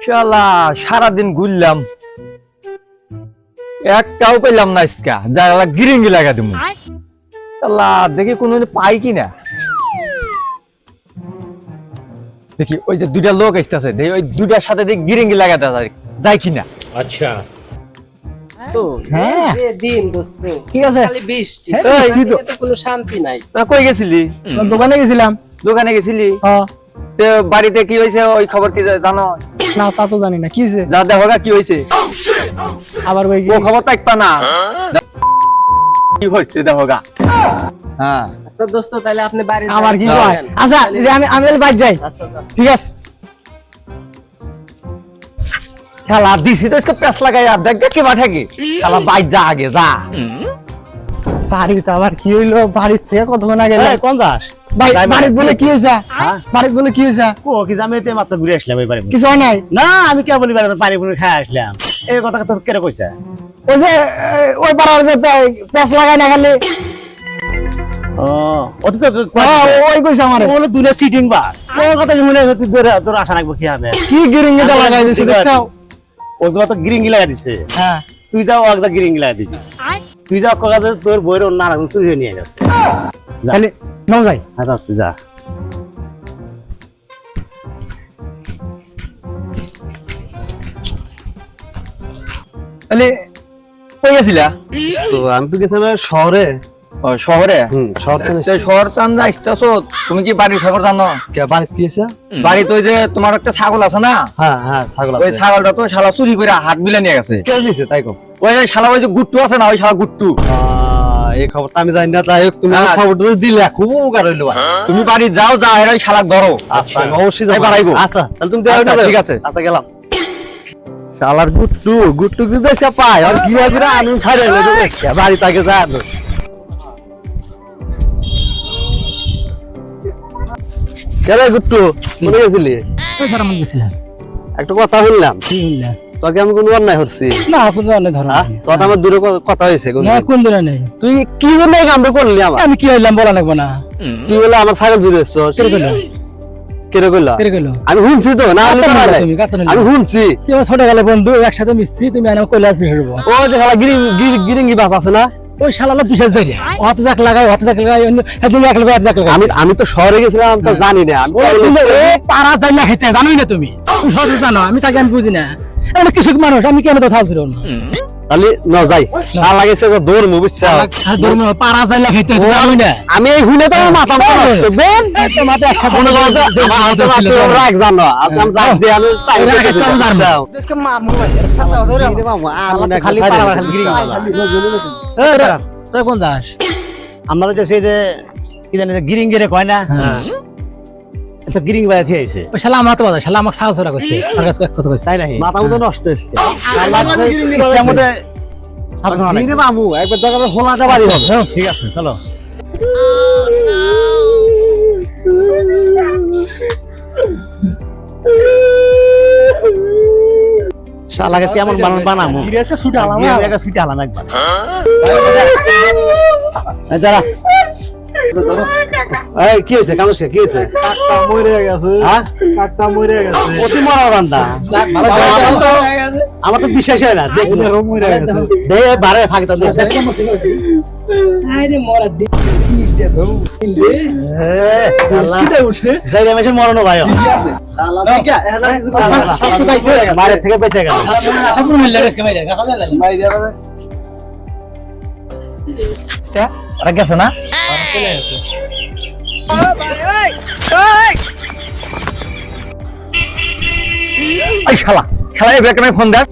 শালা সারাদিন ঘুরলাম, একটাও পেলাম না ইসকা যারা গিরিঙ্গি লাগা দিমু। শালা দেখি কোনো পাই কিনা, দেখি ওই যে দুইটা লোক আসতেছে, দেখি ওই দুইটার সাথে দেখি গিরিঙ্গি লাগাতে যায় কিনা। আচ্ছা হ্যাঁ দিন দোস্ত ঠিক আছে। খালি বৃষ্টি, এই তুই তো কোনো শান্তি নাই। কই গেছিলি? দোকানে গেছিলাম। দোকানে গেছিলি? তো বাড়িতে কি হয়েছে ওই খবর কি জানো? না তা তো জানি না, কি হয়েছে? যা দেখো কি হয়েছে, আবার ওই ও খবর তো একটা না কি হচ্ছে দেখো গা। হ্যাঁ আচ্ছা দোস্ত তাহলে আপনি বাড়ি আমার কি কয়? আচ্ছা যে আমি তাহলে বাইরে যাই। আচ্ছা ঠিক আছে। খেলা দিছি তো इसको প্যাস লাগাই আর দেখ কি মাঠে কি খেলা বাইর যা আগে যা। বাড়িতে আবার কি হইলো? বাড়ির থেকে কতক্ষণ আগে এই কোন দাস ভাই বাড়িতে বলে কি হয়েছে? বাড়িতে বলে কি হয়েছে? ও কি আমি তো মাত্র ঘুরে আসলাম এই বাড়ি। কিছু হয় নাই? না আমি কে বলি বাড়িতে পানি পুনি খাই আসলাম, এই কথা তো কেন কইছে? ওই যে ওই পাড়ার যে প্যাস লাগাই না খালি ও ও তো কইছে ওই কইছে আমারে। বলে দুলে সিটিং বাস কোন কথা মনে হয় তুই তোর আশা রাখবো কি হবে? কি গিরিঙ্গিটা লাগাই দিছে দেখছো? ও তো গিরিঙ্গি লাগা দিছে, হ্যাঁ তুই যাও একটা গিরিঙ্গি লাগা দিবি। তুই যাও কাগজ তোর বইয়ের অন্য আর চুরি হয়ে নিয়ে গেছে। খালি নাও যাই। হ্যাঁ তুই যা। তাহলে কই গেছিলা? তো আমি তো গেছিলাম শহরে। ও শহরে? শহর তো সেই শহর টান যাইতাছো, তুমি কি বাড়ির খবর জানো? কে বাড়িতে কি হয়েছে? বাড়িতে ওই যে তোমার একটা ছাগল আছে না, হ্যাঁ হ্যাঁ ছাগল ওই আছে। ছাগলটা তো শালা চুরি করে হাট বিলে নিয়ে গেছে। কে দিছে তাই কো? ওই যে শালা ওই যে গুট্টু আছে না, ওই শালা গুট্টু। এই খবরটা আমি জানি না, তাই হোক তুমি আমার হ্যাঁ। খবরটা তো দিলে খুব উপকার হইলো ভাই। তুমি বাড়ি যাও, যা এর ওই শালা ধরো। আচ্ছা আমি অবশ্যই তাই যাবো। বাড়াইবো। আচ্ছা তাহলে তুমি আচ্ছা, যাও। ঠিক আছে। আচ্ছা গেলাম। শালার গুট্টু গুট্টু যদি এসে পায় আর গিয়া গিয়া আনুন ছাড়ে বাড়ি তাকে যা আনো। কেরে গুট্টু কোনে গেছিলি? ওই স্যার আমি গেছিলাম। একটা কথা শুনলাম, কি হইলা? তোকে আমি কোনো অন্যায় করছি? না আপনি অনেক ধরো হ্যাঁ কথা আমার দূরে কথা হয়েছে না কোন দিনে নেই। তুই কি জন্য এই কামটা করলি আমার? আমি কি হইলাম বলা লাগবে না। তুই বলে আমার ছাগল জুড়ে এসছস। কেরে কইলো? কেরে কইলা? কেরে কইলো? আমি শুনছি তো না, আমি তো কাতার নাই। তুমি, কাতার আমি শুনছি তুই আমার ছোটবেলার বন্ধু, একসাথে মিশছি, তুমি আমার কইলা পিছে দেবো। ও যে শালা গিরিঙ্গি বাস আছে না, ওই শালালো পিছে যাই রে। হাতে যাক লাগাই, হাতে যাক লাগাই, অন্য একদিন এক লাগাই, যাক লাগাই। আমি তো শহরে গেছিলাম, আমি তো জানি না। আমি ওই তুমি ও পাড়া যাইলা খেতে জানোই না তুমি। তুমি সব জানো, আমি তাকে আমি বুঝি না। আমি কৃষক মানুষ, আমি কেন তো থাকছিল না। তাহলে ন যাই না লাগেছে তো দৌড় মুবিচ্ছা। ধর্ম পাড়া যাইলা খেতে জানোই না। আমি এই হুনে তো আমার মাথা নষ্ট বেন তোমাতে একসাথে মনে করো তো আমার হাতে মাত্র রাগ জানো আজ আমি রাগ দিয়ে আমি টাইম রাগ দিতে কম জানো। চাও দেশকে মামু আমি খালি খালি পাড়া খালি গিরিঙ্গি লাগা। তুই কোন দাস? আমরা তো সেই যে কি জানি গিরিঙ্গি রে কয় না, তো গিরিঙ্গি বাজে আইছে ওই শালা আমার তো বাজা, শালা আমাকে সাহস রাখছে। আর কাছে এক কথা কইছে। তাই নাকি? মাথা মতো নষ্ট হয়েছে। ইচ্ছা মতে জিনে মামু একবার দরকার হোলাটা বাড়ি হবে। ঠিক আছে চলো। শালা কাছে এমন বানামু গিরিয়াসকে ছুটে আলাম। গিরিঙ্গি সুইটা আলাম একবার। এই দাঁড়া। এই কি হয়েছে কানুসে কি হয়েছে? কাকটা মরে গেছে। হ্যাঁ কাকটা মরে গেছে। অতি মরা বান্দা আমার তো বিশ্বাস হয় না। দেখ মরে গেছে। দে বারে ফাঁকি তো দেখ। আরে মরা দি দে তো। কিটা উঠছে? যাইরে মেশে মরনো ভাই শাস্তি পাইছে। মারে থেকে বেঁচে গেল। আশা পুরো মিল লাগে মাইরা গাছা লাগে। ওরা গেছে না? এই শালা শালা এই ব্যাকগ্রাউন্ডে ফোন দেখ।